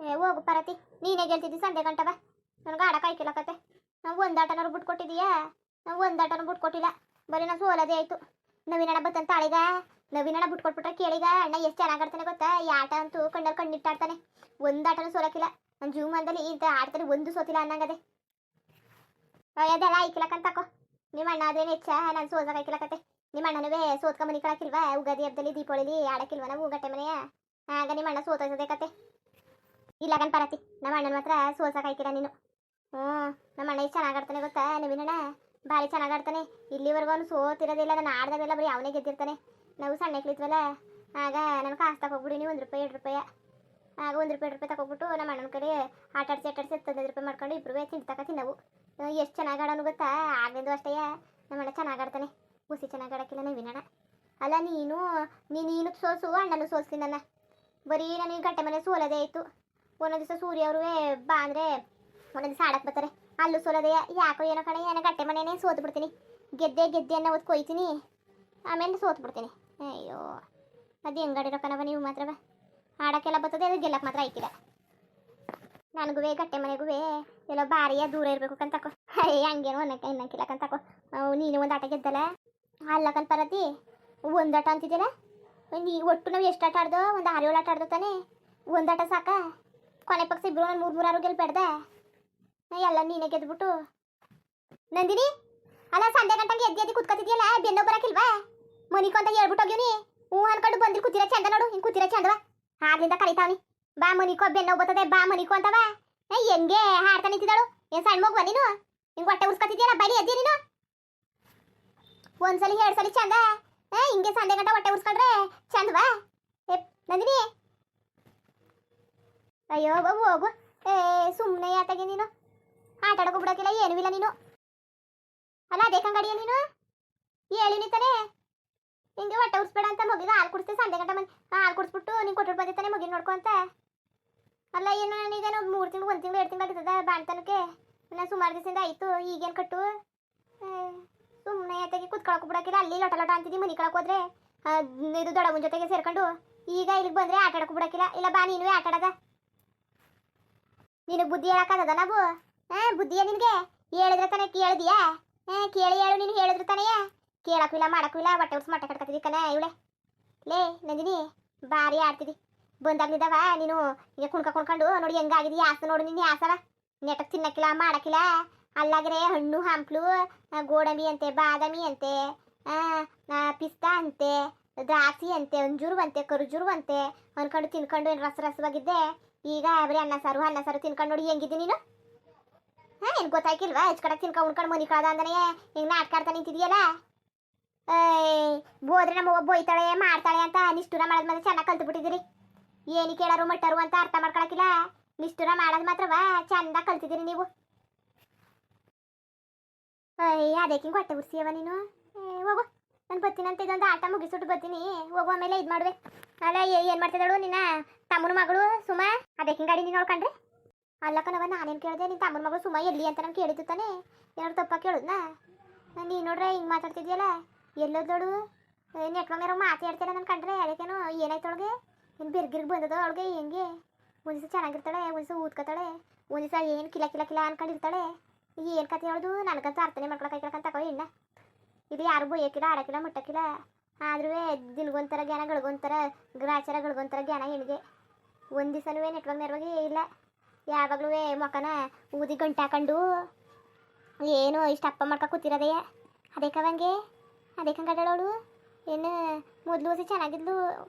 ಹೋಗು ಪರತಿ, ನೀನೇ ಗೆಲ್ತಿದ್ದಿ ಸಂದೆ ಗಂಟವ. ನನಗೆ ಆಡ ಕಾಯ್ಕಿಲ್ಲಕತ್ತೆ. ನಾವು ಒಂದಾಟನವ್ರು ಬಿಟ್ಟು ಕೊಟ್ಟಿದ್ದೀಯಾ? ನಾವು ಒಂದಾಟನೂ ಬಿಟ್ಟು ಕೊಟ್ಟಿಲ್ಲ, ಬರೀ ನಾವು ಸೋಲೋದೇ ಆಯ್ತು. ನವೀನಣ್ಣ ಬತ್ತಂತ ತಾಳಿಗ, ನವೀನಣ್ಣ ಬಿಟ್ಟು ಕೊಟ್ಬಿಟ್ರೆ ಕೇಳಿಗ ಅಣ್ಣ ಎಷ್ಟು ಚೆನ್ನಾಗಿ ಆಡ್ತಾನೆ ಗೊತ್ತಾ? ಈ ಆಟ ಅಂತೂ ಕಣ್ಣಲ್ಲಿ ಕಣ್ಣಿಟ್ಟಾಡ್ತಾನೆ. ಒಂದಾಟನೂ ಸೋಲಕ್ಕಿಲ್ಲ ನನ್ನ ಜೀವಮಾನದಲ್ಲಿ. ಇಂಥ ಆಡ್ತಾನೆ ಒಂದು ಸೋತಿಲ್ಲ ಅನ್ನಂಗದೆ. ಅದೆಲ್ಲ ಆಯ್ಕಿಲ್ಲಕಂತಕೋ. ನಿಮ್ಮ ಅಣ್ಣ ಅದೇನು ಹೆಚ್ಚ ನಾನು ಸೋಲ್ದಾಗ ಆಯ್ಕಿಲ್ಲಕತ್ತೆ. ನಿಮ್ಮ ಅಣ್ಣನವೇ ಸೋತ್ಕ ಮನೆ ಕಳಕಿಲ್ವಾ? ಉಗಾದಿ ಹಬ್ಬದಲ್ಲಿ ದೀಪಾವಳಿಲಿ ಆಡಕ್ಕಿಲ್ವ ನಾವು ಗಟ್ಟೆ ಮನೆಯ? ಆಗ ನಿಮ್ಮ ಅಣ್ಣ ಸೋತೋದೇ ಕತೆ. ಇಲ್ಲ ಕಣ್ ಪರತಿ, ನಮ್ಮ ಅಣ್ಣನ ಮಾತ್ರ ಸೋಲ್ಸಕ್ಕಾಯ್ಕಿಲ್ಲ ನೀನು. ನಮ್ಮ ಅಣ್ಣ ಎಷ್ಟು ಚೆನ್ನಾಗಿ ಆಡ್ತಾನೆ ಗೊತ್ತಾ? ನವೀನಣ್ಣ ಭಾರಿ ಚೆನ್ನಾಗಿ ಆಡ್ತಾನೆ. ಇಲ್ಲಿವರೆಗೂ ಅವನು ಸೋತಿರೋದಿಲ್ಲ. ನಾನು ಆಡ್ದಾಗೆಲ್ಲ ಬರೀ ಅವನೇ ಗೆದ್ದಿರ್ತಾನೆ. ನಾವು ಸಣ್ಣಕ್ಲಿತ್ವಲ್ಲ, ಆಗ ನಾನು ಕಾಸು ತಗೊಬಿಡಿ, ನೀವು 1 ರೂಪಾಯಿ 2 ರೂಪಾಯಿ. ಆಗ 1 ರೂಪಾಯಿ 2 ರೂಪಾಯಿ ತಗೊಬಿಟ್ಟು ನಮ್ಮ ಅಣ್ಣನ ಕಡೆ ಆಟಾಡ್ಸಿ 15 ರೂಪಾಯಿ ಮಾಡ್ಕೊಂಡು ಇಬ್ಬರು ತಿಂತಕ್ಕ ಎಷ್ಟು ಚೆನ್ನಾಗಿ ಆಡೋನು ಗೊತ್ತಾ? ಆಗಿಂದು ಅಷ್ಟೇ ನಮ್ಮ ಅಣ್ಣ ಚೆನ್ನಾಗಿ ಆಡ್ತಾನೆ. ಹುಸಿ ಚೆನ್ನಾಗಿ ಆಡೋಕ್ಕಿಲ್ಲ ನವೀನಣ್ಣ. ಅಲ್ಲ ನೀನು ಸೋಸು, ಅಣ್ಣನು ಸೋಲ್ಸ್ತೀನಿ ನನ್ನ. ಬರೀ ನನಗೆ ಗಟ್ಟೆ ಮನೆ ಸೋಲೋದೇ ಆಯಿತು. ಒಂದೊಂದು ದಿವಸ ಸೂರ್ಯ ಅವರು ಬಾ ಅಂದರೆ ಒಂದೊಂದು ದಿವಸ ಆಡಕ್ಕೆ ಬರ್ತಾರೆ, ಅಲ್ಲೂ ಸೋಲೋದೇ. ಯಾಕೋ ಏನೋ ಕಡೆ ಏನೋ ಗಟ್ಟೆ ಮನೆಯೇ ಸೋತು ಬಿಡ್ತೀನಿ. ಗೆದ್ದೆ ಅನ್ನೋ ಹೊತ್ತು ಕೊಯ್ತೀನಿ, ಆಮೇಲೆ ಸೋತು ಬಿಡ್ತೀನಿ. ಅಯ್ಯೋ, ಅದು ಹೆಂಗಾಡಿರೋ ಕಣವ ನೀವು ಮಾತ್ರವ. ಆಡೋಕ್ಕೆಲ್ಲ ಬರ್ತದೆ, ಅದು ಗೆಲ್ಲಕ್ಕೆ ಮಾತ್ರ ಆಯ್ಕಿಲ್ಲ. ನನಗೂ ಗಟ್ಟೆ ಮನೆಗೂ ಎಲ್ಲೋ ಭಾರಿಯ ದೂರ ಇರಬೇಕು ಕಂತಕೋ. ಹಂಗೇನೋ ಇನ್ನಕ್ಕಿಲ್ಲಕಂತಕೋ. ನೀನು ಒಂದು ಆಟ ಗೆದ್ದಲ್ಲ, ಅಲ್ಲಕಂತ ಪರತಿ ಒಂದು ಆಟ ಅಂತಿದ್ಯಲ್ಲ. ಒಟ್ಟು ನಾವು ಎಷ್ಟು ಆಟ ಆಡ್ದೋ? ಒಂದು 6-7 ಆಟ ಆಡ್ದೋ ತಾನೆ. ಒಂದು ಆಟ ಸಾಕ? ಕೊನೆ ಪಕ್ಷ ಇಬ್ಬರು 3-3 ಗೆಲ್ಬೇಡ್ದೆ. ಎಲ್ಲ ನೀನೇ ಗೆದ್ಬಿಟ್ಟು. ನಂದಿನಿ, ಅಲ್ಲ ಸಂಡೆ ಗಂಟಂಗೆ ಎದ್ದು ಕುತ್ಕೊತಿದ್ಯಲ್ಲ, ಬೆನ್ನೋ ಬರಕಿಲ್ವಾ? ಮನಿಕೊ ಅಂತ ಹೇಳ್ಬಿಟ್ಟು ಹೋಗ್ಯವನಿ. ಅನ್ಕೊಂಡು ಬಂದಿರು ಕೂತಿರೋ ಚಂದ ನೋಡು, ಹಿಂಗೆ ಕೂತಿರೋ ಚಂದವ. ಆಗ್ಲಿಂದ ಕರಿತಾವನಿ, ಬಾ ಮನಿಕೋ, ಬೆನ್ನೋ ಬರ್ತದೆ, ಬಾ ಮನಿಕೋ ಅಂತವ. ಹೆಂಗೆ ಹಾಡ್ತಾ ನಿಂತಿದ್ದಾಳು? ಏನು ಸಣ್ಣ ಮಗುವ ನೀನು? ಹಿಂಗೆ ಹೊಟ್ಟೆ ಉರ್ಸ್ಕೊತಿದ್ಯಲ್ಲ, ಬೈಲಿ ಎದ್ದಿ ನೀನು. ಒಂದ್ಸಲಿ 2 ಸಲ ಚಂದ, ಹಿಂಗೆ ಸಂಡೆ ಗಂಟ ಹೊಟ್ಟೆ ಉರ್ಸ್ಕೊಂಡ್ರೆ ಚಂದವಾ? ನಂದಿನಿ, ಅಯ್ಯೋ ಹೋಗು. ಸುಮ್ಮನೆ ಯಾತಾಗೆ ನೀನು ಆಟ ಆಡೋಕೆ ಬಿಡೋಕಿಲ್ಲ, ಏನೂ ಇಲ್ಲ ನೀನು. ಅಲ್ಲ ಅದೇ ಕಂಗಡಿಯ ನೀನು ಹೇಳಿನಿ ತಾನೆ ಹಿಂಗೆ ಹೊಟ್ಟೆ ಉರ್ಸ್ಬೇಡ ಅಂತ. ಮಗಿಗೆ ಹಾಲು ಕುಡಿಸ್ತೆ ಸಂಡೆ ಗಂಟ ಮನೆ ಹಾಲು ಕುಡಿಸ್ಬಿಟ್ಟು ನೀನು ಕೊಟ್ಟು ಬಂದಿರ್ತಾನೆ ಮಗಿನ ನೋಡ್ಕೊ ಅಂತ. ಅಲ್ಲ ಏನು ನನಗೇನು 3 ತಿಂಗಳು 1 ತಿಂಗಳು 2 ತಿಂಗಳು ಆಗಿರ್ತದ ಬಾಣ್ತನಕ್ಕೆ. ನಾನು ಸುಮಾರು ದಿವಸದಿಂದ ಆಯಿತು. ಈಗೇನು ಕಟ್ಟು ಸುಮ್ಮನೆ ಯಾತಾಗೆ ಕುತ್ಕೊಳಕ್ಕೆ ಬಿಡೋಕಿಲ್ಲ. ಅಲ್ಲಿ ಲೊಟ ಅಂತಿದ್ದಿ ಮನೆ ಕಳಕ್ಕೆ ಹೋದ್ರೆ ಇದು ದೊಡ್ಡವನ ಜೊತೆಗೆ ಸೇರ್ಕೊಂಡು. ಈಗ ಇಲ್ಲಿಗೆ ಬಂದರೆ ಆಟ ಆಡೋಕೆ ಬಿಡೋಕಿಲ್ಲ. ಇಲ್ಲ ಬಾ ನೀನು ಆಟ ಆಡೋದ. ನಿನಗೆ ಬುದ್ಧಿ ಹೇಳಕ್ಕಾಗದ ನಾವು? ಬುದ್ಧಿಯ ನಿನಗೆ? ಹೇಳಿದ್ರೆ ತಾನೇ ಕೇಳಿದ್ಯಾ? ಕೇಳಿ ಹೇಳು, ನೀನು ಹೇಳಿದ್ರು ತಾನೆಯ? ಕೇಳಕ್ಕೂ ಇಲ್ಲ ಮಾಡಕ್ಕೂ ಇಲ್ಲ, ಹೊಟ್ಟೆ ಉರ್ಸ್ ಮಟ್ಟೆ ಕಟ್ಕೊತಿದ್ದಿ ಕಣ ಇವಳೆ. ಲೇ ನಂದಿನಿ, ಭಾರಿ ಆಡ್ತಿದ್ದಿ. ಬಂದಾಗ್ಲಿದ್ದಾವ ನೀನು ಈಗ ಕುಣ್ಕೊಂಡು ನೋಡಿ ಹೆಂಗಾಗಿದ್ದಿ. ಯಾಸ ನೋಡು ನೀನು, ಯಾಸವ ನೆಟಕ್ಕೆ ತಿನ್ನಕ್ಕಿಲ್ಲ ಮಾಡಕ್ಕಿಲ್ಲ. ಅಲ್ಲಾಗ್ರೆ ಹಣ್ಣು ಹಂಪ್ಲು, ಗೋಡಂಬಿ ಅಂತೆ, ಬಾದಾಮಿ ಅಂತೆ, ಪಿಸ್ತಾ ಅಂತೆ, ದ್ರಾಕ್ಷಿ ಅಂತೆ, ಅಂಜೂರು ಅಂತೆ, ಕರುಜೂರು ಅಂತೆ ಅನ್ಕೊಂಡು ತಿನ್ಕೊಂಡು ಏನು ರಸವಾಗಿದ್ದೆ. ಈಗ ಬರೀ ಅನ್ನ ಸಾರು ತಿನ್ಕೊಂಡು ನೋಡಿ ಹೆಂಗಿದ್ದೀನಿ ನೀನು. ಏನು ಗೊತ್ತಾಯ್ಕಿಲ್ವಾ? ಕಡೆ ತಿನ್ಕೊಂಡು ಉಣ್ಕೊಂಡು ಮನಿ ಕಳ್ದ ಅಂದನೇ ಹಿಂಗೆ ನಾಟಕ ಆಡ್ತಾ ನಿಂತಿದೆಯಲ್ಲ. ಬೋದ್ರೆ ನಮ್ಮ ಬೋಯ್ತಾಳೆ ಮಾಡ್ತಾಳೆ ಅಂತ ನಿಷ್ಠುರ ಮಾಡೋದು ಮಾತ್ರ ಚೆನ್ನಾಗಿ ಕಲ್ತು ಬಿಟ್ಟಿದ್ದೀರಿ. ಏನು ಕೇಳಾರು ಮಟ್ಟರು ಅಂತ ಅರ್ಥ ಮಾಡ್ಕೊಳಕಿಲ್ಲ. ನಿಷ್ಠುರ ಮಾಡೋದು ಮಾತ್ರವಾ ಚಂದ ಕಲ್ತಿದ್ದೀರಿ ನೀವು. ಅದಕ್ಕೆ ಹಿಂಗೆ ಹೊಟ್ಟೆ ಉರ್ಸಿಯವ ನೀನು. ಹೋಗು, ನಾನು ಬರ್ತೀನಿ ಅಂತ ಇದೊಂದು ಆಟ ಮುಗಿಸ್ಬಿಟ್ಟು ಬರ್ತೀನಿ. ಹೋಗು, ಆಮೇಲೆ ಇದು ಮಾಡುವೆ. ಅಲ್ಲ ಏನು ಮಾಡ್ತಿದ್ದಾಳು ನಿನ್ನ ತಮ್ಮನ ಮಗಳು ಸುಮಾ? ಅದಕ್ಕೆ ಹಿಂಗೆ ಗಾಡಿ ನೀನು ನೋಡ್ಕೊಂಡ್ರೆ ಅಲ್ಲಕ್ಕನವ. ನಾನೇನು ಕೇಳಿದೆ ನಿನ್ನ ತಮ್ಮನ ಮಗಳು ಸುಮಾ ಎಲ್ಲಿ ಅಂತ ನಾನು ಕೇಳಿದ್ದು ತಾನೆ. ಏನಾದ್ರು ತಪ್ಪ ಕೇಳಿದ್ನಾ? ನೀನು ನೋಡ್ರೆ ಹಿಂಗೆ ಮಾತಾಡ್ತಿದ್ಯಲ್ಲ, ಎಲ್ಲೋದಳು? ನೆಟ್ವಂಗಾರ ಮಾತಾಡ್ತೀರ ನಾನು ಕಂಡ್ರೆ. ಅದಕ್ಕೇನೋ ಏನಾಯ್ತು ಅವಳಿಗೆ? ಏನು ಬೆರ್ಗಿರ್ಗೆ ಬಂದದ ಅವಳಿಗೆ? ಹೆಂಗೆ ಒಂದು ದಿವಸ ಚೆನ್ನಾಗಿರ್ತಾಳೆ, ಒಂದು ದಿವಸ ಊದ್ಕೊತಾಳೆ, ಒಂದು ದಿವಸ ಏನು ಕಿಲ ಅನ್ಕೊಂಡಿರ್ತಾಳೆ. ಏನು ಕತೆ ಹೇಳೋದು? ನನಗಂತೂ ಅರ್ಥನೇ ಮಾಡ್ಕೊಳಕಂತ ತಗೋ ಇನ್ನ. ಇದು ಯಾರು ಬೊಯ್ಯಕ್ಕಿಲ್ಲ, ಆಡಕ್ಕಿಲ್ಲ, ಮುಟ್ಟಕ್ಕಿಲ್ಲ. ಆದ್ರೂ ದಿನಗೊಂಥರ ಜ್ಞಾನ, ಗಳಿಗೊಂಥರ ಗ್ರಾಚಾರ, ಗಳಿಗೊಂಥರ ಜ್ಞಾನ ಹೆಣ್ಗೆ. ಒಂದು ದಿವಸನೂ ನೆಟ್ವಾಗಿ ಇಲ್ಲ. ಯಾವಾಗಲೂ ಮೊಕ್ಕನ ಊದಿ ಗಂಟೆ ಹಾಕೊಂಡು ಏನು ಇಷ್ಟಪ್ಪ ಮಾಡ್ಕೊ ಕೂತಿರೋದೇ. ಅದಕ್ಕವಂಗೆ ಅದಕ್ಕಂಗಡಳವಳು. ಏನು ಮೊದಲು ಹೊಸಿ ಚೆನ್ನಾಗಿದ್ಲು,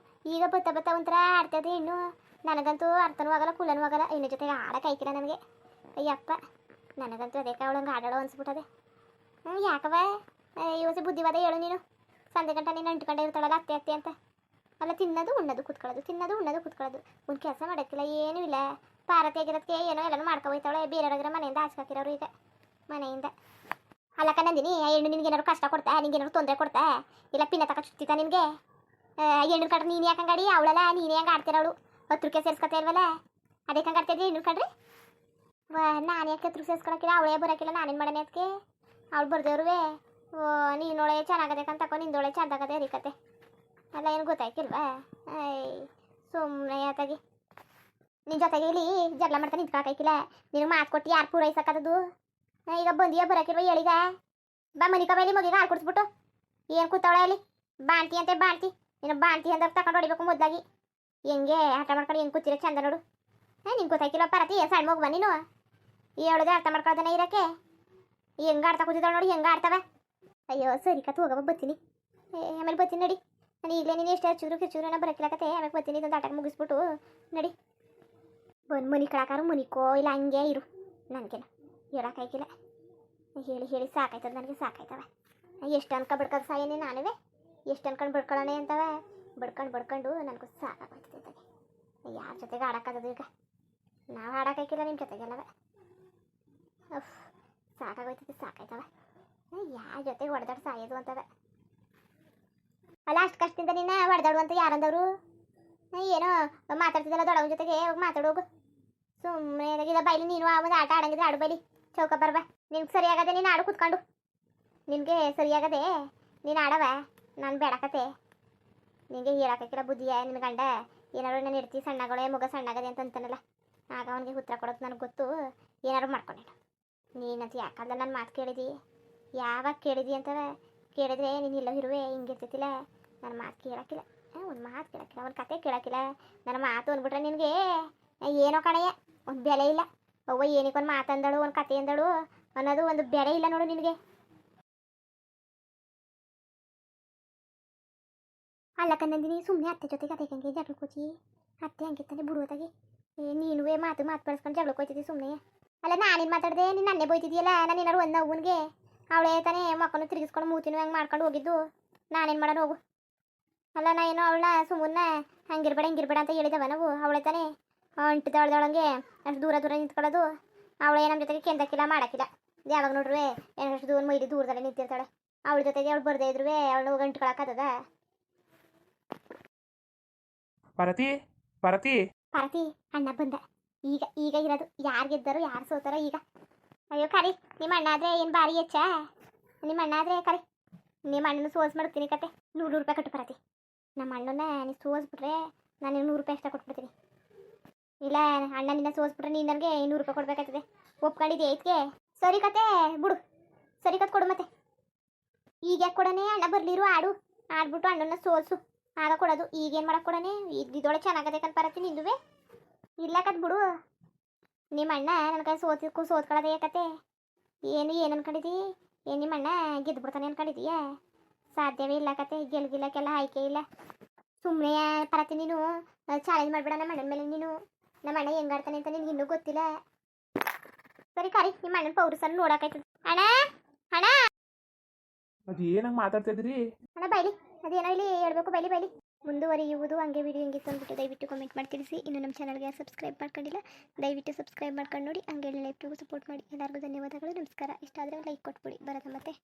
ಈಗ ಬತ್ತ ಒಂಥರ ಆಡ್ತದೆ ಇನ್ನು. ನನಗಂತೂ ಅರ್ಥನೂ ಆಗಲ್ಲ, ಕುಲನೂ ಆಗಲ್ಲ. ಇನ್ನು ಜೊತೆಗೆ ಆಡಕ್ಕೆ ಆಯ್ಕಿಲ್ಲ ನನಗೆ. ಅಯ್ಯಪ್ಪ, ನನಗಂತೂ ಅದಕ್ಕೆ ಅವಳಂಗೆ ಆಡೋಳು ಅನ್ಸ್ಬಿಟ್ಟದೆ. ಯಾಕವ ಯೋಸಿ ಬುದ್ಧಿವಾದ ಹೇಳು ನೀನು. ಸಂಜೆ ಗಂಟೆ ನೀನು ಅಂಟ್ಕೊಂಡೆ ಇರ್ತಾಳಲ್ಲ ಅತ್ತೆ ಅಂತ. ಅಲ್ಲ ತಿನ್ನೋದು ಉಣ್ಣೋದು ಕುತ್ಕೊಳ್ಳೋದು ಒಂದು ಕೆಲಸ ಮಾಡೋಕ್ಕಿಲ್ಲ, ಏನೂ ಇಲ್ಲ. ಪಾರತಿ ಆಗಿರೋದಕ್ಕೆ ಏನೋ ಎಲ್ಲನೂ ಮಾಡ್ಕೊಬೋಯ್ತಾವಳೆ. ಬೇರೆಯವ್ರಾಗಿರೋ ಮನೆಯಿಂದ ಹಾಕಿರೋರು ಈಗ ಮನೆಯಿಂದ. ಅಲ್ಲಕ್ಕ ನಂದಿನಿ, ಆ ಹೆಣ್ಣು ನಿನ್ಗೇನಾದ್ರು ಕಷ್ಟ ಕೊಡ್ತಾ, ನಿನ್ಗೇನಾದ್ರು ತೊಂದರೆ ಕೊಡ್ತಾ, ಇಲ್ಲ ಪಿನ್ನ ತಕ ಚುತ್ತೀತಾ ನಿನಗೆ? ಹೆಣ್ಣು ಕಂಡ್ರೆ ನೀನು ಯಾಕಂಗಾಡಿ? ಅವಳಲ್ಲ ನೀನೇ ಹೆಂಗೆ ಆಡ್ತಿರೋಳು. 10 ರೂಪಾಯಿ ಸೇರಿಸ್ಕೊತಾ ಇಲ್ವಲ್ಲ, ಅದಕ್ಕೆ ಹಂಗೆ ಆಡ್ತಿದ್ದೆ ಹೆಣ್ಣು ಕಂಡ್ರೆ. ನಾನು ಯಾಕೆ 10 ರೂಪಾಯಿ ಸೇರಿಸ್ಕೊಳಕ್ಕಿಲ್ಲ? ಅವಳೇ ಬರೋಕ್ಕಿಲ್ಲ, ನಾನೇನು ಮಾಡೋಣ ಅದಕ್ಕೆ? ಅವಳು ಬರ್ದೇವ್ರುವೆ ನೀನೊಳೆ ಚೆನ್ನಾಗದೇಕಂತ ತಕೊ, ನಿಂದೊಳೆ ಚೆಂದಾಗದೆ ಅರಿಕತೆ. ಅಲ್ಲ ಏನು ಗೊತ್ತಾಯ್ಕಿಲ್ವಾ? ಸುಮ್ಮನೆ ಆತಾಗಿ ನಿನ್ನ ಜೊತೆಗೆ ಇಲ್ಲಿ ಜಗಳ ಮಾಡ್ತಾ ನಿಂತ್ಕೊಳಕೈಕಿಲ್ಲ. ನಿನಗೆ ಮಾತು ಕೊಟ್ಟು ಯಾರು ಪೂರೈಸಕ್ಕದದು? ಈಗ ಬಂದಿಯ ಬರೋಕಿಲ್ವ ಹೇಳಿಗ? ಬಾ ಮನಿಕ ಬೈಲಿ ಮಗಿಗೆ ಹಾಲು ಕುಡಿಸ್ಬಿಟ್ಟು ಏನು ಕೂತವಳೆ ಅಲ್ಲಿ ಬಾಣ್ತಿ ಅಂತೆ ಬಾಣ್ತಿ. ನೀನು ಬಾಣ್ತಿ ಅಂದ್ರೆ ತಗೊಂಡು ಹೊಡಿಬೇಕು ಮೊದಲಾಗಿ. ಹೆಂಗೆ ಆಟ ಮಾಡ್ಕೊಂಡು ಹೆಂಗೆ ಕೂತಿರೋ ಚಂದ ನೋಡು. ನಿಂಗೆ ಗೊತ್ತಾಯ್ಕಿಲ್ಲ ಪರತಿ ಏನು ಸಣ್ಣ ಮಗು ನೀನು ಹೇಳೋದೇ ಅರ್ಥ ಮಾಡ್ಕೊಳ್ತಾನೆ ಇರೋಕ್ಕೆ. ಹೆಂಗೆ ಆಡ್ತಾ ಕೂತಿದ್ದಾಳೆ ನೋಡಿ, ಹೆಂಗೆ ಆಡ್ತವೆ. ಅಯ್ಯೋ ಸರಿ ಕತ್ ಹೋಗವ ಬರ್ತೀನಿ. ಆಮೇಲೆ ಬರ್ತೀನಿ ನಡಿ. ನಾನು ಈಗಲೇ ನೀನು ಎಷ್ಟು ಕಿರ್ಚಿದ್ರು ನಾ ಬರೋಕ್ಕಿಲ್ಲಕತ್ತೆ. ಆಮೇಲೆ ಬರ್ತೀನಿ, ಇದೊಂದು ಆಟಕ್ಕೆ ಮುಗಿಸ್ಬಿಟ್ಟು ನಡಿ. ಬಂದು ಮನಿ ಕಳಕಾರು ಮನಿಕೋ ಇಲ್ಲ ಹಂಗೆ ಇರು. ನನಗೇನು ಹೇಳೋಕ್ಕಾಯ್ಕಿಲ್ಲ. ಹೇಳಿ ಹೇಳಿ ಸಾಕಾಯ್ತದ ನನಗೆ, ಸಾಕಾಯ್ತವೆ. ಎಷ್ಟು ಅನ್ಕ ಬಡ್ಕೊಂಡು ಸಾಯೇನೆ ನಾನುವೇ, ಎಷ್ಟು ಅನ್ಕೊಂಡು ಬಡ್ಕೊಳ್ಳೋಣ ಅಂತವೆ. ಬಡ್ಕೊಂಡು ನನಗೂ ಸಾಕಾಗೋಯ್ತದೆ. ಯಾರ ಜೊತೆಗೆ ಆಡೋಕ್ಕಾಗದು ಈಗ? ನಾವು ಆಡೋಕ್ಕಾಯ್ಕಿಲ್ಲ ನಿಮ್ಮ ಜೊತೆಗೆಲ್ಲವೇ. ಅಫ್ ಸಾಕಾಗೋಯ್ತದೆ, ಸಾಕಾಯ್ತವೆ. ಯಾರ ಜೊತೆಗೆ ಹೊಡೆದಾಡು ಸಾಯೋದು ಅಂತವೆ. ಅಲ್ಲ ಅಷ್ಟು ಕಷ್ಟದಿಂದ ನಿನ್ನ ಹೊಡೆದಾಡು ಅಂತ ಯಾರಂದವರು? ಏನೋ ಮಾತಾಡ್ತಿದ್ದಲ್ಲ ದೊಡ್ಡವನ ಜೊತೆಗೆ ಹೋಗಿ ಮಾತಾಡೋಗು. ಸುಮ್ಮನೆ ಇಲ್ಲ ಬೈಲಿ ನೀನು ಒಂದು ಆಟ ಆಡಂಗಿದ್ರೆ ಆಡು ಬೈಲಿ ಚೌಕ ಬರ್ಬ. ನಿನ್ಗೆ ಸರಿಯಾಗದೆ ನೀನು ಆಡು ಕೂತ್ಕೊಂಡು. ನಿನಗೆ ಸರಿಯಾಗದೆ ನೀನು ಆಡವ, ನಾನು ಬೇಡಕತೆ. ನಿನಗೆ ಹೇಳಕ್ಕಿಲ್ಲ ಬುದ್ಧಿಯ ನಿನ್ನ ಗಂಡ ಏನಾರು ನಾನು ಇಡ್ತಿ ಸಣ್ಣಗಳೇ ಮಗ ಸಣ್ಣಗದೆ ಅಂತ ಅಂತಾನಲ್ಲ, ಆಗ ಅವನಿಗೆ ಉತ್ತರ ಕೊಡೋದು ನನಗೆ ಗೊತ್ತು. ಏನಾರು ಮಾಡ್ಕೊಂಡಿಲ್ಲ ನೀನಂತ. ಯಾಕಂದ್ರೆ ನನ್ನ ಮಾತು ಕೇಳಿದಿ? ಯಾವಾಗ ಕೇಳಿದಿ ಅಂತವ? ಕೇಳಿದ್ರೆ ನೀನು ಇಲ್ಲ ಇರುವೆ ಹಿಂಗಿರ್ತಿಲ್ಲ. ನನ್ನ ಮಾತು ಕೇಳೋಕ್ಕಿಲ್ಲ, ಒಂದು ಮಾತು ಕೇಳೋಕ್ಕಿಲ್ಲ, ಒಂದು ಕತೆ ಕೇಳೋಕ್ಕಿಲ್ಲ. ನನ್ನ ಮಾತು ಅಂದ್ಬಿಟ್ರೆ ನಿನಗೆ ಏನೋ ಕಣಯ್ಯ, ಒಂದು ಬೆಲೆ ಇಲ್ಲ. ಅವ್ವ ಏನಕ್ಕೊಂದು ಮಾತಂದಳು, ಒಂದು ಕತೆ ಅಂದಳು ಅನ್ನೋದು ಒಂದು ಬೆಲೆ ಇಲ್ಲ ನೋಡು ನಿನಗೆ. ಅಲ್ಲ ಕನ್ನಂದಿನಿ, ಸುಮ್ಮನೆ ಅತ್ತೆ ಜೊತೆಗೆ ಅದೇ ಹಂಗೆ ಜಗಳ ಕೋಚಿ. ಅತ್ತೆ ಹಂಗಿತ್ತಾನೆ ಬಿಡುವುದಾಗಿ ನೀನುವೇ ಮಾತು ಬಳಸ್ಕೊಂಡು ಜಗಳ ಕೋಯ್ತಿದ್ದಿ ಸುಮ್ಮನೆ. ಅಲ್ಲ ನಾನೇನು ಮಾತಾಡಿದೆ? ನೀನು ನನ್ನೇ ಬೋಯ್ತಿದ್ದೀಯಲ್ಲ. ನಾನು ಏನಾರು ಒಂದು ಅವ್ವನಿಗೆ ಅವಳೇ ತಾನೇ ಮಕ್ಕಳು ತಿರುಗಿಸ್ಕೊಂಡು ಮೂತಿನೂ ಹಂಗೆ ಮಾಡ್ಕೊಂಡು ಹೋಗಿದ್ದು. ನಾನೇನು ಮಾಡೋಣ ಹೋಗು. ಅಲ್ಲ ನಾ ಏನೋ ಅವಳನ್ನ ಸುಮ್ಮನೆ ಹಂಗಿರ್ಬೇಡ ಹಿಂಗಿರ್ಬೇಡ ಅಂತ ಹೇಳಿದವ ನಾವು. ಅವಳೇ ತಾನೇ ಅಂಟಿದವಳ್ದೊಳಗೆ ಅಷ್ಟು ದೂರ ನಿಂತ್ಕೊಳ್ಳೋದು. ಅವಳೇ ನಮ್ಮ ಜೊತೆಗೆ ಕೆಂದಕ್ಕಿಲ್ಲ ಮಾಡೋಕ್ಕಿಲ್ಲ. ಯಾವಾಗ ನೋಡ್ರಿ ಏನಷ್ಟು ದೂರ ಮೈಲಿ ದೂರದಲ್ಲೇ ನಿಂತಿರ್ತಾಳೆ. ಅವಳ ಜೊತೆಗೆ ಅವಳು ಬರ್ದೇ ಇದ್ರು ಅವಳು ಗಂಟ್ಕೊಳಕ್ಕದ. ಪಾರತಿ ಪಾರತಿ ಪಾರತಿ ಅಣ್ಣ ಬಂದ. ಈಗ ಈಗ ಇರೋದು ಯಾರು ಗೆದ್ದರು ಯಾರು ಸೋತಾರೋ ಈಗ. ಅಯ್ಯೋ ಕರಿ, ನಿಮ್ಮ ಅಣ್ಣ ಆದರೆ ಏನು ಭಾರಿ ಹೆಚ್ಚ? ನಿಮ್ಮ ಅಣ್ಣ ಆದರೆ ಕರಿ, ನಿಮ್ಮ ಅಣ್ಣನ ಸೋಸ್ ಮಾಡ್ತೀನಿ ಕತೆ. 100 ರೂಪಾಯಿ ಕಟ್ಟು ಪಾರತಿ. ನಮ್ಮ ಅಣ್ಣನ ನೀನು ಸೋಸ್ಬಿಟ್ರೆ ನಾನು 100 ರೂಪಾಯಿ ಅಷ್ಟ ಕೊಟ್ಬಿಡ್ತೀನಿ. ಇಲ್ಲ ಅಣ್ಣ ನಿನ್ನ ಸೋಸ್ಬಿಟ್ರೆ ನೀನು ನನಗೆ 200 ರೂಪಾಯಿ ಕೊಡ್ಬೇಕಾಗ್ತದೆ. ಒಪ್ಕೊಂಡಿದ್ದೆ ಐತ್ಗೆ? ಸರಿ ಕತೆ ಬಿಡು, ಸರಿ ಕತ್ ಕೊಡು ಮತ್ತೆ. ಈಗ ಯಾಕೆ ಕೊಡನೆ? ಅಣ್ಣ ಬರ್ಲಿರು ಆಡು, ಆಡ್ಬಿಟ್ಟು ಅಣ್ಣನ ಸೋಲ್ಸು, ಆಗ ಕೊಡೋದು. ಈಗೇನು ಮಾಡಕ್ಕೆ ಕೊಡನೆ? ಇದೊಳೆ ಚೆನ್ನಾಗದೆ ಕನ್ ಪಾರತಿ ನಿಂದುವೆ. ಇಲ್ಲ ಕತ್ ಬಿಡು. ನಿಮ್ಮ ಅಣ್ಣ ನನ್ನ ಕೈ ಸೋತ್ಕೊಳ್ಳೋದೇ ಕತೆ. ಏನು ಅನ್ಕೊಂಡಿದ್ದಿ? ಏನು ನಿಮ್ಮ ಅಣ್ಣ ಗೆದ್ದು ಬಿಡ್ತಾನೆ ಅನ್ಕೊಂಡಿದೀಯ? ಸಾಧ್ಯವೇ ಇಲ್ಲ ಕತೆ. ಗೆಲ್ಗಿಲ್ಲಕ್ಕೆಲ್ಲ ಆಯ್ಕೆ ಇಲ್ಲ. ಸುಮ್ಮನೆ ಪಾರತಿ ನೀನು ಚಾಲೆಂಜ್ ಮಾಡಬೇಡ ನಮ್ಮ ಅಣ್ಣನ ಮೇಲೆ. ನೀನು ನಮ್ಮ ಅಣ್ಣ ಹೆಂಗಾಡ್ತಾನೆ ಅಂತ ನಿನ್ಗೆ ಇನ್ನೂ ಗೊತ್ತಿಲ್ಲ. ಸರಿ ಕರಿ, ನಿಮ್ಮ ಅಣ್ಣನ ಪೌರುಸನ್ನು ನೋಡೋಕಾಯ್ತದೆ. ಅಣ್ಣ ಅಣ್ಣ ಅದು ಏನಂಗೆ ಮಾತಾಡ್ತಾ ಇದ್ರಿ? ಅಣ್ಣ ಬೈಲಿ, ಅದೇನೋ ಇಲ್ಲಿ ಹೇಳ್ಬೇಕು, ಬೈಲಿ. ಮುಂದುವರಿಯುವುದು ಹಂಗೆ ವಿಡಿಯೋ ಹೆಂಗಿತ್ತು ಅಂದ್ಬಿಟ್ಟು ದಯವಿಟ್ಟು ಕಮೆಂಟ್ ಮಾಡಿ ತಿಳಿಸಿ. ಇನ್ನು ನಮ್ಮ ಚಾನಲ್ಗೆ ಯಾರು ಸಬ್ಸ್ಕ್ರೈಬ್ ಮಾಡ್ಕೊಂಡಿಲ್ಲ ದಯವಿಟ್ಟು ಸಬ್ಸ್ಕ್ರೈಬ್ ಮಾಡ್ಕೊಂಡು ನೋಡಿ. ಹಂಗೆ ಲೈಫ್ಗೂ ಸಪೋರ್ಟ್ ಮಾಡಿ. ಎಲ್ಲರಿಗೂ ಧನ್ಯವಾದಗಳು, ನಮಸ್ಕಾರ. ಇಷ್ಟ ಆದರೆ ಲೈಕ್ ಕೊಟ್ಬಿಡಿ. ಬರೋದ ಮತ್ತೆ.